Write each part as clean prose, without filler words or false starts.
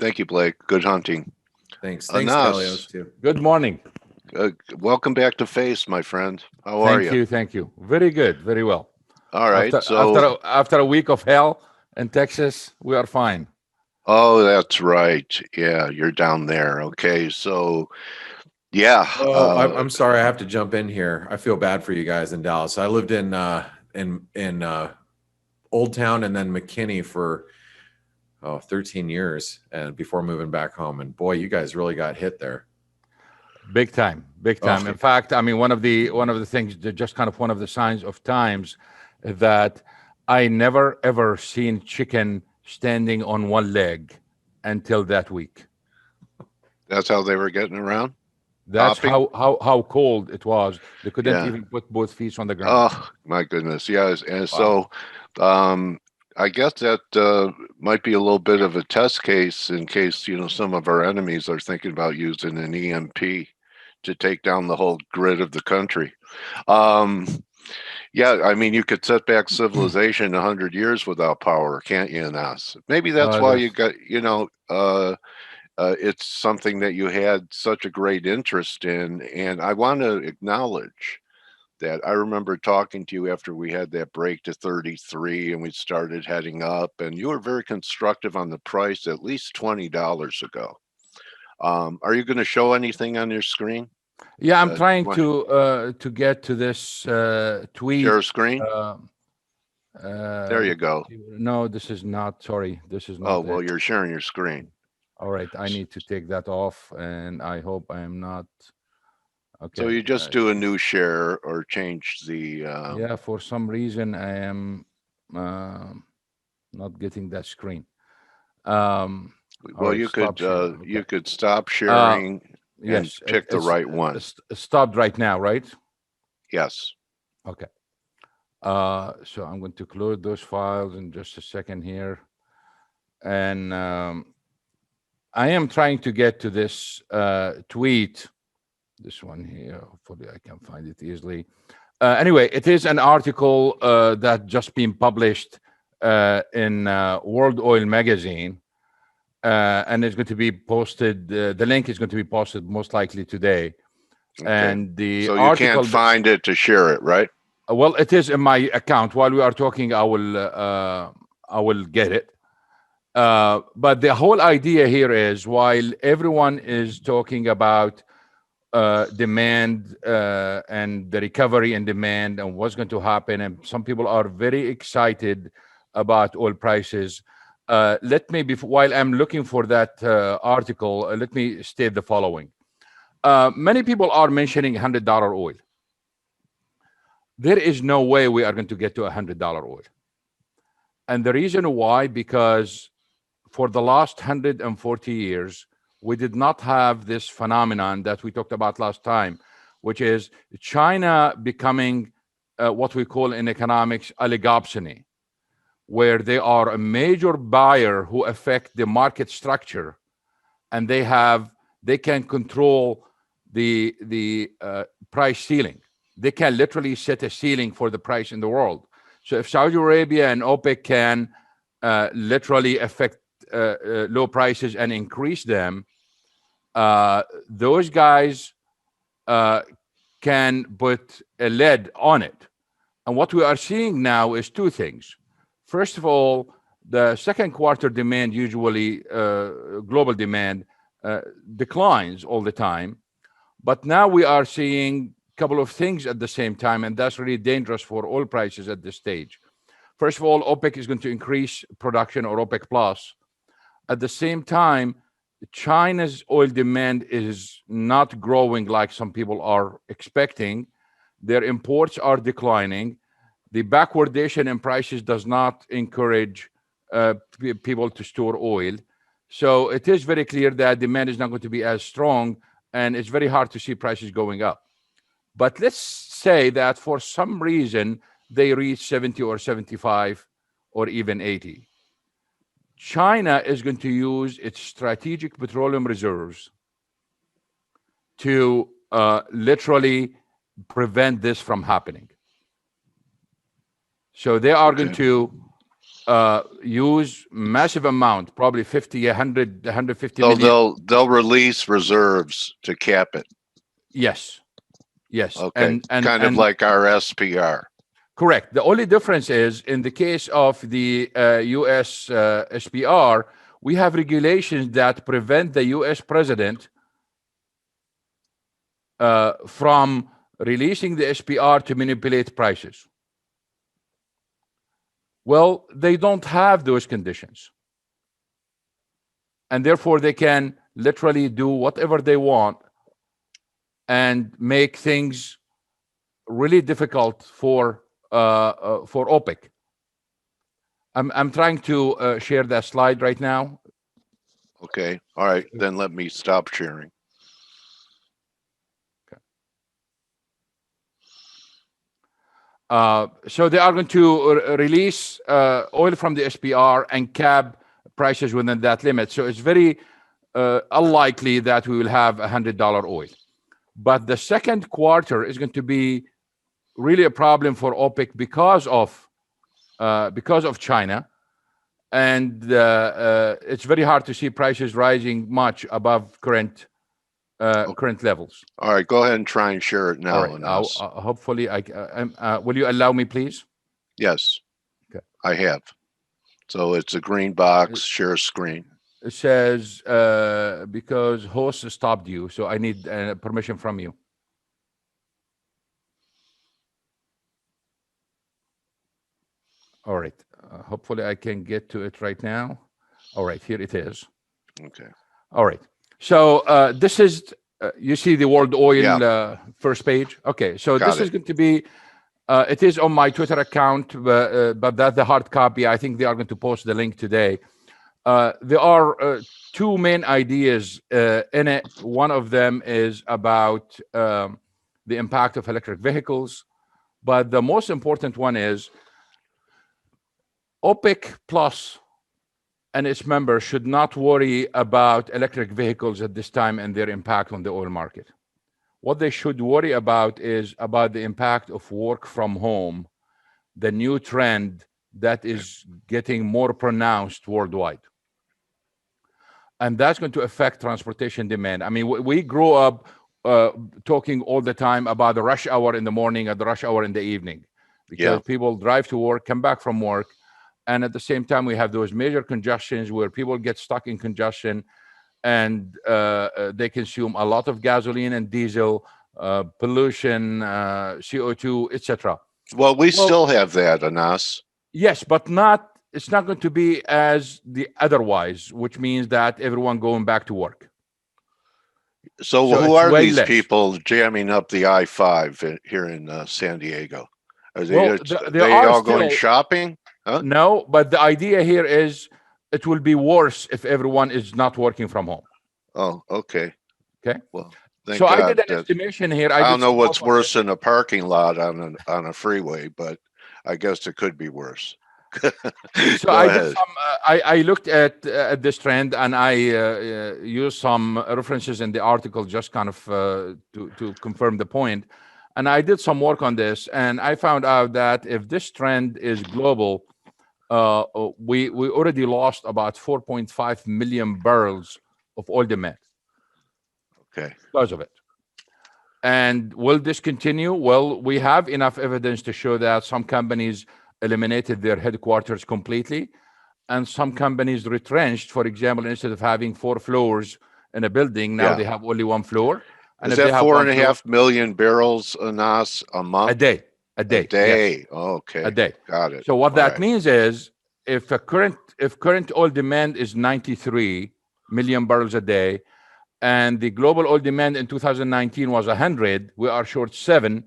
Thank you, Blake. Good hunting. Thanks, Anas, Dalios, too. Good morning. welcome back to F.A.C E, my friend. How are Thank you? you. Thank you. Very good. Very well. All right. After a week of hell in Texas, we are fine. Oh, that's right. Yeah, you're down there. Okay. So, yeah. Oh, I'm sorry. I have to jump in here. I feel bad for you guys in Dallas. I lived in Old Town and then McKinney for 13 years, and before moving back home. And boy, you guys really got hit there. Big time. Big time. Oh. In fact, I mean, one of the things, just kind of one of the signs of times, that I never ever seen chicken standing on one leg until that week. That's how they were getting around. That's Hopping? how cold it was. They couldn't Yeah. even put both feet on the ground. Oh, my goodness. Yes. And Wow. so, I guess that might be a little bit of a test case in case, some of our enemies are thinking about using an EMP to take down the whole grid of the country. Yeah, I mean, you could set back civilization 100 years without power, can't you, Nas? Maybe that's why you got, it's something that you had such a great interest in. And I want to acknowledge that I remember talking to you after we had that break to 33 and we started heading up, and you were very constructive on the price at least $20 ago. Are you going to show anything on your screen? Yeah, I'm trying to get to this tweet. Share screen? There you go. No, this is not. Sorry, this is not. Oh, well, you're sharing your screen. All right, I need to take that off, and I hope I am not. Okay. So you just do a new share or change the. Yeah, for some reason I am not getting that screen. Well, right, you could okay. you could stop sharing yes, and pick the right one. Stopped right now, right? Yes. Okay. So I'm going to close those files in just a second here, and I am trying to get to this tweet. This one here. Hopefully, I can find it easily. Anyway, it is an article that just been published in World Oil magazine, and it's going to be posted. The link is going to be posted most likely today. Okay. And the so you article, can't find it to share it, right? Well, it is in my account. While we are talking, I will get it. But the whole idea here is, while everyone is talking about demand and the recovery in demand and what's going to happen, and some people are very excited about oil prices, let me, while I'm looking for that article, let me state the following. Many people are mentioning $100 oil. There is no way we are going to get to $100 oil. And the reason why, because for the last 140 years, we did not have this phenomenon that we talked about last time, which is China becoming what we call in economics oligopsony, where they are a major buyer who affect the market structure, and they can control the price ceiling. They can literally set a ceiling for the price in the world. So if Saudi Arabia and OPEC can literally affect low prices and increase them, those guys can put a lid on it. And what we are seeing now is two things. First of all, the second quarter demand, usually global demand, declines all the time. But now we are seeing a couple of things at the same time, and that's really dangerous for oil prices at this stage. First of all, OPEC is going to increase production, or OPEC plus. At the same time, China's oil demand is not growing like some people are expecting. Their imports are declining. The backwardation in prices does not encourage people to store oil. So it is very clear that demand is not going to be as strong, and it's very hard to see prices going up. But let's say that for some reason they reach 70 or 75 or even 80. China is going to use its strategic petroleum reserves to literally prevent this from happening. So they are going to use massive amount, probably 50, 100, 150 So million. they'll release reserves to cap it. Yes, yes, Okay, kind of like our SPR. correct. The only difference is in the case of the U.S. SPR, we have regulations that prevent the U.S. president from releasing the SPR to manipulate prices. Well, they don't have those conditions. And therefore, they can literally do whatever they want and make things really difficult for OPEC. I'm trying to share that slide right now. Okay, all right, then let me stop sharing. So they are going to release oil from the SPR and cap prices within that limit. So it's very unlikely that we will have $100 oil. But the second quarter is going to be really a problem for OPEC because of China, and it's very hard to see prices rising much above current levels. All right, go ahead and try and share it now. All right. Hopefully, will you allow me, please? Yes. Okay. I have. So it's a green box. Share screen. It says because host stopped you, so I need permission from you. All right. Hopefully, I can get to it right now. All right, here it is. Okay. All right. So this is you see the world oil first page. Okay. So this is going to be. It is on my Twitter account, but that's the hard copy. I think they are going to post the link today. There are two main ideas in it. One of them is about the impact of electric vehicles, but the most important one is OPEC Plus and its members should not worry about electric vehicles at this time and their impact on the oil market. What they should worry about is about the impact of work from home, the new trend that is getting more pronounced worldwide. And that's going to affect transportation demand. I mean, we grew up talking all the time about the rush hour in the morning and the rush hour in the evening, because people drive to work, come back from work, and at the same time, we have those major congestions where people get stuck in congestion, and they consume a lot of gasoline and diesel, pollution, CO2, etc. Well, we still have that, Anas. Yes, but it's not going to be as the otherwise, which means that everyone going back to work. So who are these people jamming up the I-5 here in San Diego? Are they all going shopping? Huh? No, but the idea here is it will be worse if everyone is not working from home. Oh, okay. Okay. Well, so I did an estimation here. I don't know what's worse than a parking lot on a freeway, but I guess it could be worse. So I looked at this trend, and I used some references in the article just kind of to confirm the point. And I did some work on this, and I found out that if this trend is global, we already lost about 4.5 million barrels of oil demand. Okay. Because of it. And will this continue? Well, we have enough evidence to show that some companies eliminated their headquarters completely, and some companies retrenched. For example, instead of having 4 floors in a building, now they have only 1 floor. And is that 4.5 million barrels, Anas, a month? A day. Yes. Oh, okay. A day. Got it. So what that means is, if current oil demand is 93 million barrels a day, and the global oil demand in 2019 was 100, we are short 7.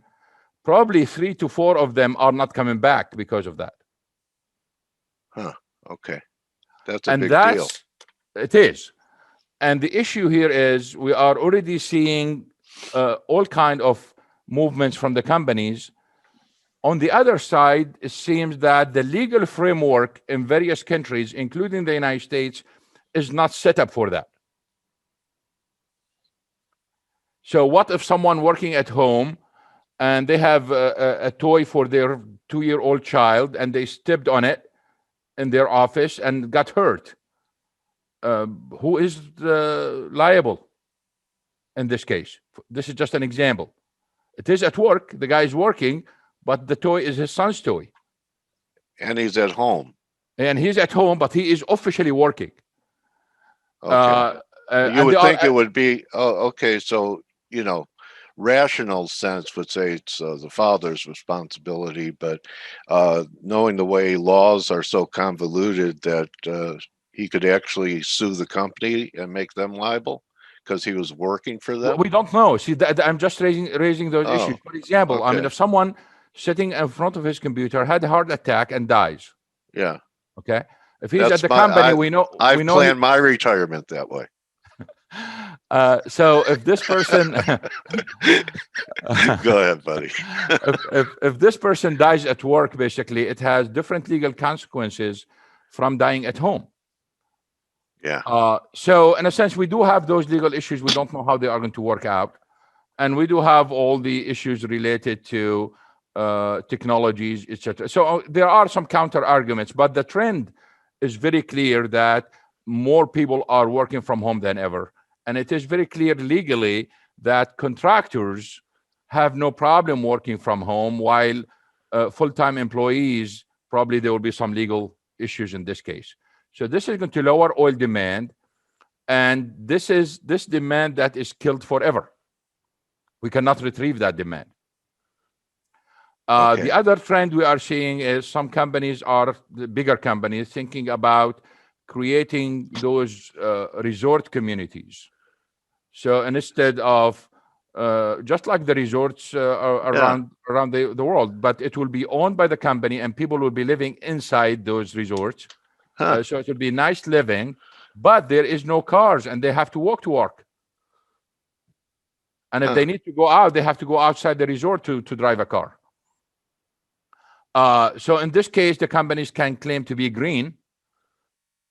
Probably 3 to 4 of them are not coming back because of that. Huh. Okay. That's a big deal. It is. And the issue here is we are already seeing all kind of movements from the companies. On the other side, it seems that the legal framework in various countries, including the United States, is not set up for that. So what if someone working at home and they have a toy for their 2-year-old child and they stepped on it in their office and got hurt. Who is liable in this case? This is just an example. It is at work. The guy is working, but the toy is his son's toy. And he's at home. And he's at home, but he is officially working. Okay. You would think it would be, okay, so, rational sense would say it's the father's responsibility, but knowing the way laws are so convoluted that he could actually sue the company and make them liable because he was working for them? We don't know. See, I'm just raising those issues. For example, I mean, if someone sitting in front of his computer had a heart attack and dies. Yeah. Okay. If he's at the company, we know. I've planned my retirement that way. So if this person, go ahead, buddy. if this person dies at work, basically, it has different legal consequences from dying at home. Yeah. So in a sense, we do have those legal issues. We don't know how they are going to work out, and we do have all the issues related to technologies, etc. So there are some counter arguments, but the trend is very clear that more people are working from home than ever. And it is very clear legally that contractors have no problem working from home, while full-time employees, probably there will be some legal issues in this case. So this is going to lower oil demand. And this demand that is killed forever. We cannot retrieve that demand. The other trend we are seeing is some companies the bigger companies, thinking about creating those resort communities. So instead of just like the resorts around the world, but it will be owned by the company and people will be living inside those resorts. So it will be nice living, but there is no cars and they have to walk to work. And if they need to go out, they have to go outside the resort to drive a car. So in this case, the companies can claim to be green,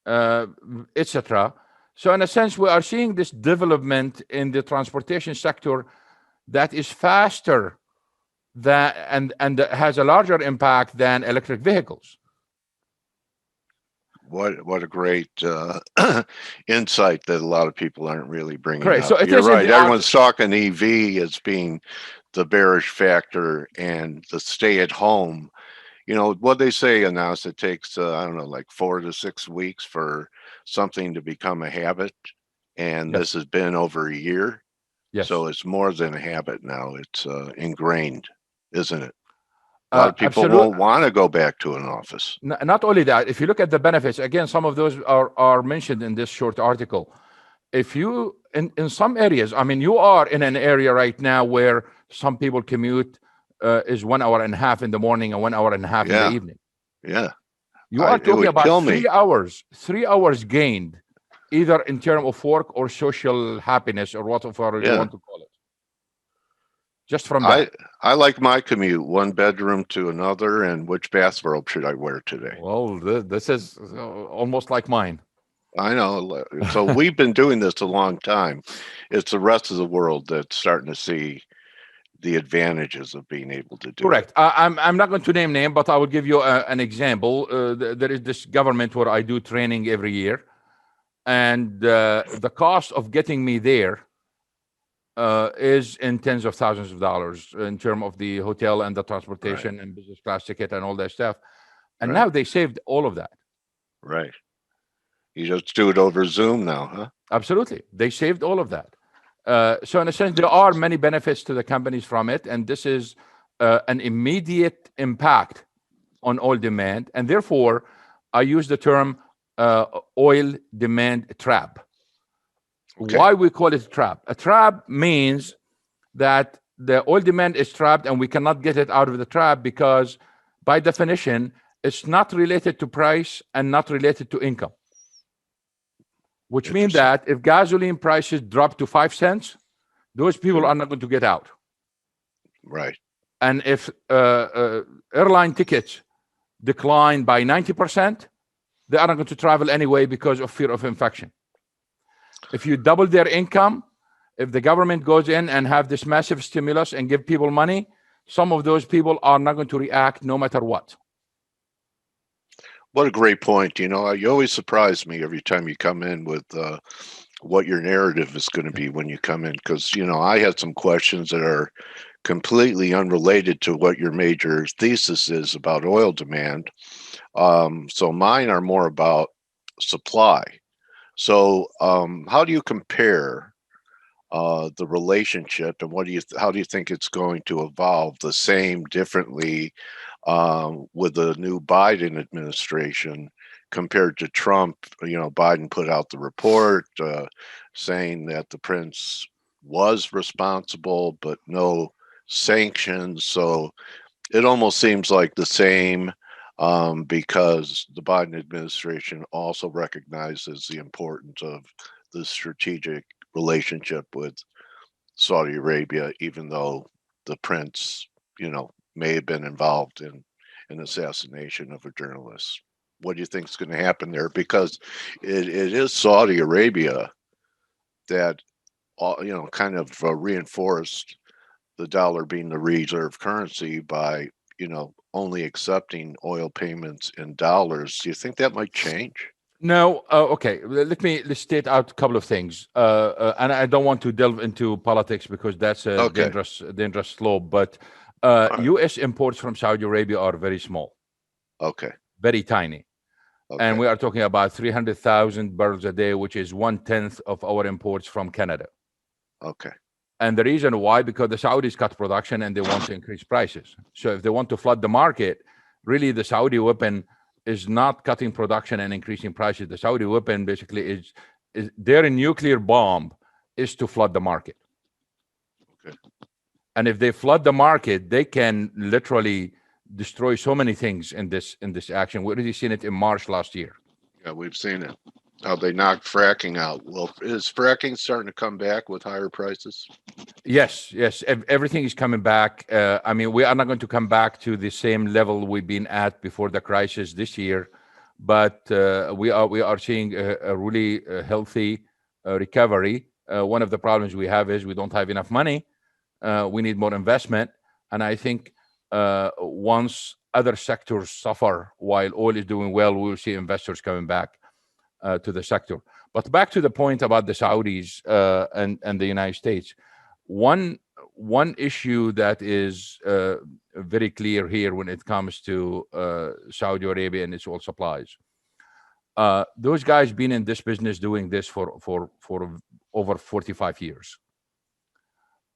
etc. So in a sense, we are seeing this development in the transportation sector that is faster than and has a larger impact than electric vehicles. What a great insight that a lot of people aren't really bringing Correct. up. So You're right. Everyone's talking EV as being the bearish factor and the stay at home. What they say, Anas, it takes, I don't know, like 4 to 6 weeks for something to become a habit. And this has been over a year. Yes. So it's more than a habit now. It's ingrained, isn't it? A lot of people won't want to go back to an office. Not only that, if you look at the benefits, again, some of those are mentioned in this short article. If you, in some areas, I mean, you are in an area right now where some people commute is 1 hour and a half in the morning and 1 hour and a half in the evening. Yeah. You are talking about 3 hours, 3 hours gained, either in terms of work or social happiness or whatever you want to call it. Just from that. I like my commute, one bedroom to another, and which bathrobe should I wear today? Well, this is almost like mine. I know. So we've been doing this a long time. It's the rest of the world that's starting to see the advantages of being able to do Correct. I'm not going to name, but I will give you an example. There is this government where I do training every year, and the cost of getting me there is in tens of thousands of dollars in terms of the hotel and the transportation and business class ticket and all that stuff. And now they saved all of that. Right. You just do it over Zoom now, huh? Absolutely. They saved all of that. So in a sense, there are many benefits to the companies from it. And this is an immediate impact on oil demand. And therefore, I use the term oil demand trap. Why we call it a trap? A trap means that the oil demand is trapped and we cannot get it out of the trap because by definition, it's not related to price and not related to income. Which means that if gasoline prices drop to 5 cents, those people are not going to get out. Right. And if airline tickets decline by 90%, they are not going to travel anyway because of fear of infection. If you double their income, if the government goes in and have this massive stimulus and give people money, some of those people are not going to react no matter what. What a great point. You know, you always surprise me every time you come in with what your narrative is going to be when you come in. Because, you know, I had some questions that are completely unrelated to what your major thesis is about oil demand. So mine are more about supply. So how do you compare the relationship, and how do you think it's going to evolve? The same, differently, with the new Biden administration compared to Trump? You know, Biden put out the report saying that the prince was responsible, but no sanctions. So it almost seems like the same, because the Biden administration also recognizes the importance of the strategic relationship with Saudi Arabia, even though the prince, you know, may have been involved in an assassination of a journalist. What do you think is going to happen there? Because it is Saudi Arabia that, you know, kind of reinforced the dollar being the reserve currency by, you know, only accepting oil payments in dollars. Do you think that might change? No, okay. Let's state out a couple of things, and I don't want to delve into politics because that's a Okay. dangerous slope. But All right. U.S. imports from Saudi Arabia are very small, Okay. very tiny, and Okay. we are talking about 300,000 barrels a day, which is 1/10 of our imports from Canada. Okay. And the reason why, because the Saudis cut production and they want to increase prices. So if they want to flood the market, really the Saudi weapon is not cutting production and increasing prices. The Saudi weapon basically is their nuclear bomb is to flood the market. Okay. And if they flood the market, they can literally destroy so many things in this action. We already seen it in March last year. Yeah, we've seen it. How they knocked fracking out. Well, is fracking starting to come back with higher prices? Yes, yes. Everything is coming back. I mean, we are not going to come back to the same level we've been at before the crisis this year, but we are seeing a really healthy recovery. One of the problems we have is we don't have enough money. We need more investment, and I think once other sectors suffer while oil is doing well, we will see investors coming back to the sector. But back to the point about the Saudis and the United States. One issue that is very clear here when it comes to Saudi Arabia and its oil supplies. Those guys been in this business doing this for over 45 years,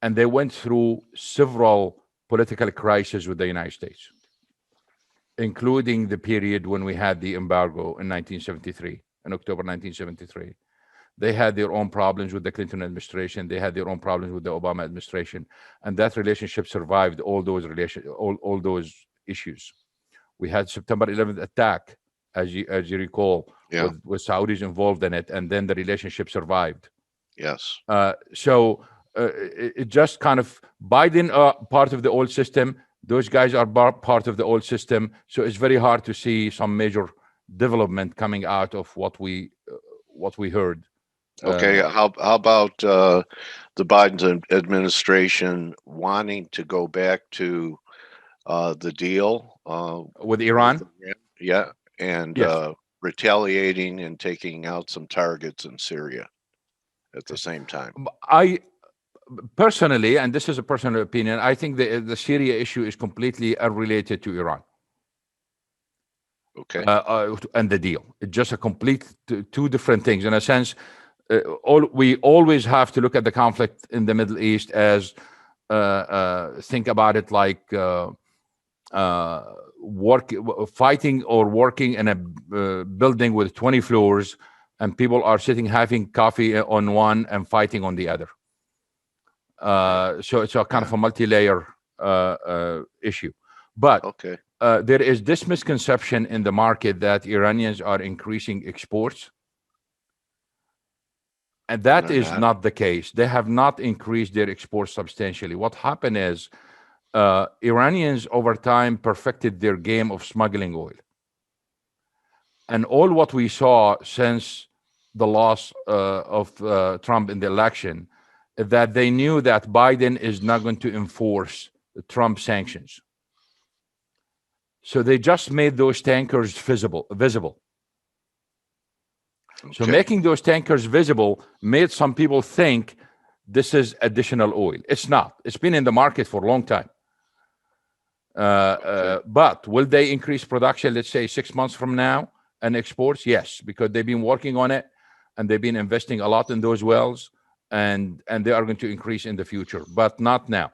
and they went through several political crises with the United States, including the period when we had the embargo in 1973, in October 1973. They had their own problems with the Clinton administration. They had their own problems with the Obama administration, and that relationship survived all those all those issues. We had September 11th attack, as you recall, Yeah. with Saudis involved in it, and then the relationship survived. Yes. So it just kind of Biden part of the old system. Those guys are part of the old system. So it's very hard to see some major development coming out of what we heard. Okay. How about the Biden administration wanting to go back to the deal With Iran? Yeah, and Yes. retaliating and taking out some targets in Syria at the same time? I personally, and this is a personal opinion, I think the Syria issue is completely unrelated to Iran. Okay. And the deal. It's just a complete two different things. In a sense, we always have to look at the conflict in the Middle East as think about it like fighting or working in a building with 20 floors, and people are sitting having coffee on one and fighting on the other. So it's a kind of a multi-layer issue. But Okay. there is this misconception in the market that Iranians are increasing exports. And that They're is not. not the case. They have not increased their exports substantially. What happened is Iranians over time perfected their game of smuggling oil. And all what we saw since the loss of Trump in the election, that they knew that Biden is not going to enforce the Trump sanctions. So they just made those tankers visible. So Okay. making those tankers visible made some people think this is additional oil. It's not. It's been in the market for a long time. But will they increase production, let's say 6 months from now, and exports? Yes, because they've been working on it and they've been investing a lot in those wells, and they are going to increase in the future, but not now.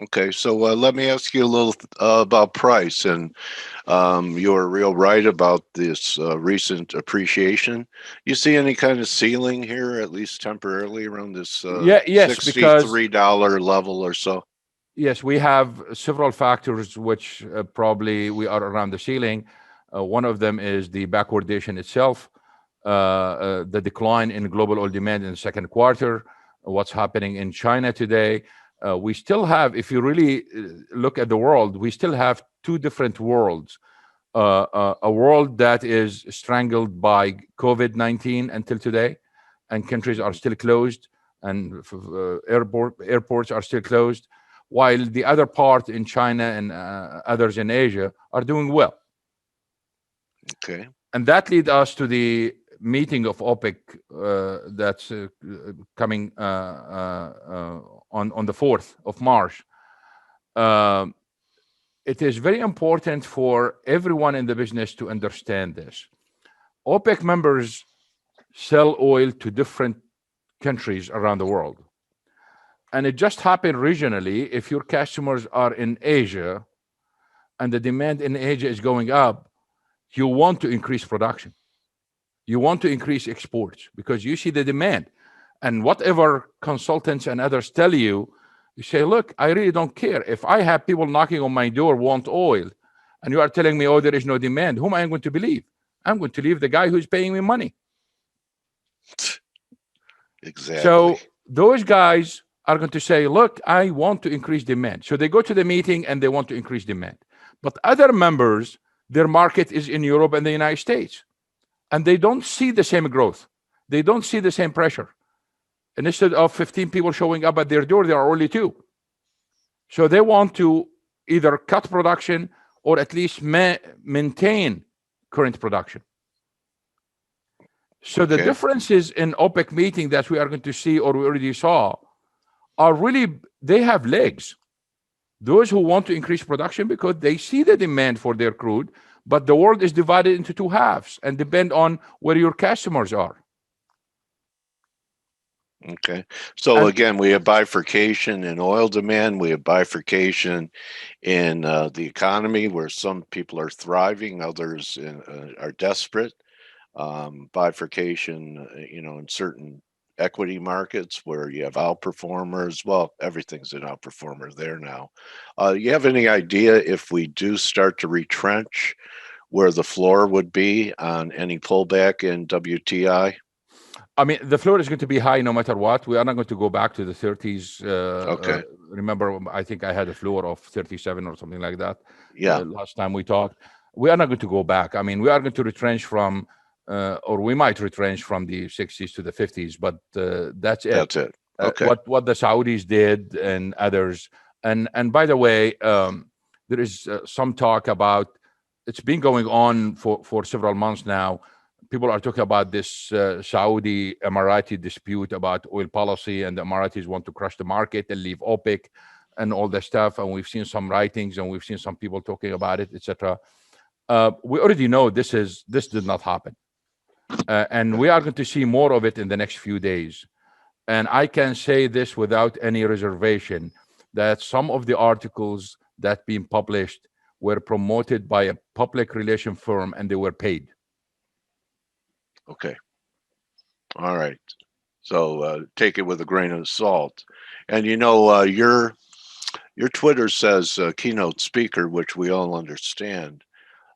Okay, so let me ask you a little about price. And you're real right about this recent appreciation. You see any kind of ceiling here, at least temporarily, around this Yes, because $63 level or so? yes, we have several factors which probably we are around the ceiling. One of them is the backwardation itself, the decline in global oil demand in the second quarter, what's happening in China today. We still have, if you really look at the world, we still have two different worlds. A world that is strangled by COVID-19 until today, and countries are still closed, and airports are still closed, while the other part in China and others in Asia are doing well. Okay. And that leads us to the meeting of OPEC that's coming on the 4th of March. It is very important for everyone in the business to understand this. OPEC members sell oil to different countries around the world. And it just happened regionally. If your customers are in Asia and the demand in Asia is going up, you want to increase production. You want to increase exports because you see the demand. And whatever consultants and others tell you, you say, look, I really don't care. If I have people knocking on my door want oil, and you are telling me, oh, there is no demand, whom am I going to believe? I'm going to believe the guy who's paying me money. Exactly. So those guys are going to say, look, I want to increase demand. So they go to the meeting and they want to increase demand. But other members, their market is in Europe and the United States. And they don't see the same growth. They don't see the same pressure. And instead of 15 people showing up at their door, there are only 2. So they want to either cut production or at least maintain current production. So the differences in OPEC meeting that we are going to see, or we already saw, are really, they have legs. Those who want to increase production because they see the demand for their crude, but the world is divided into 2 halves and depend on where your customers are. Okay. So again, we have bifurcation in oil demand. We have bifurcation in the economy, where some people are thriving, others are desperate. Bifurcation, in certain equity markets where you have outperformers. Well, everything's an outperformer there now. You have any idea if we do start to retrench, where the floor would be on any pullback in WTI? I mean, the floor is going to be high no matter what. We are not going to go back to the 30s. Okay. Remember, I think I had a floor of 37 or something like that. Yeah. Last time we talked. We are not going to go back. I mean, we are going to retrench from, or we might retrench from the 60s to the 50s, but that's it. That's it. Okay. What the Saudis did and others. And by the way, there is some talk about, it's been going on for several months now. People are talking about this Saudi Emirati dispute about oil policy, and the Emiratis want to crush the market and leave OPEC and all that stuff. And we've seen some writings and we've seen some people talking about it, etc. We already know this did not happen. And we are going to see more of it in the next few days. And I can say this without any reservation, that some of the articles that been published were promoted by a public relation firm and they were paid. Okay. All right. So take it with a grain of salt. And your Twitter says keynote speaker, which we all understand.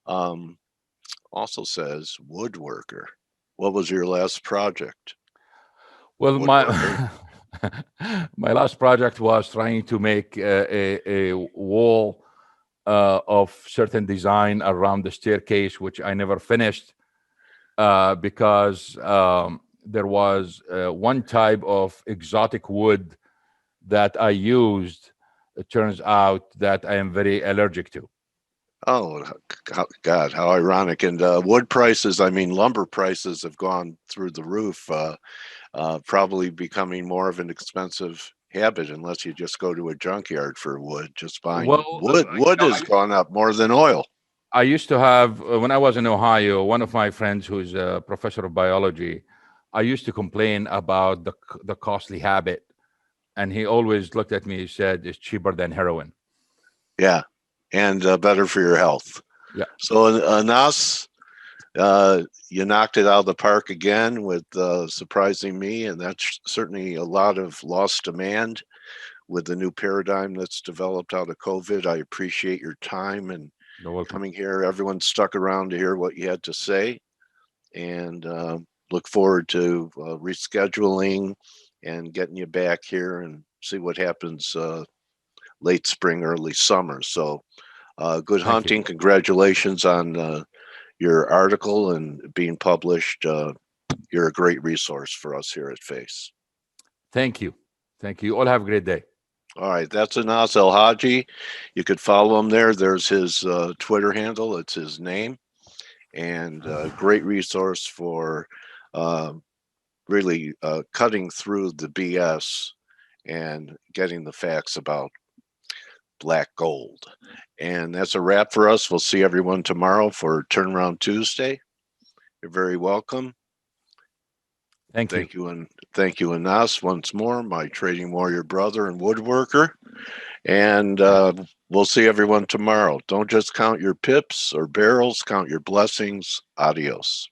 Also says woodworker. What was your last project? Well, my last project was trying to make a wall of certain design around the staircase, which I never finished. Because there was one type of exotic wood that I used. It turns out that I am very allergic to. Oh, God, how ironic. And wood prices, I mean, lumber prices have gone through the roof, probably becoming more of an expensive habit unless you just go to a junkyard for wood. Just buying Well, wood. Wood has gone up more than oil. I used to have, when I was in Ohio, one of my friends who's a professor of biology, I used to complain about the costly habit. And he always looked at me, he said, it's cheaper than heroin. Yeah, and better for your health. Yeah. So, Anas, you knocked it out of the park again with surprising me, and that's certainly a lot of lost demand with the new paradigm that's developed out of COVID. I appreciate your time and You're welcome. coming here. Everyone stuck around to hear what you had to say, and look forward to rescheduling and getting you back here and see what happens late spring, early summer. So good Thank you. hunting. Congratulations on your article and being published. You're a great resource for us here at F.A.C.E. Thank you. Thank you. All have a great day. All right, that's Anas Alhajji. You could follow him there. There's his Twitter handle. It's his name, and great resource for really cutting through the BS and getting the facts about black gold. And that's a wrap for us. We'll see everyone tomorrow for Turnaround Tuesday. You're very welcome. Thank you. Thank you, Anas, once more, my trading warrior brother and woodworker. And we'll see everyone tomorrow. Don't just count your pips or barrels, count your blessings. Adios.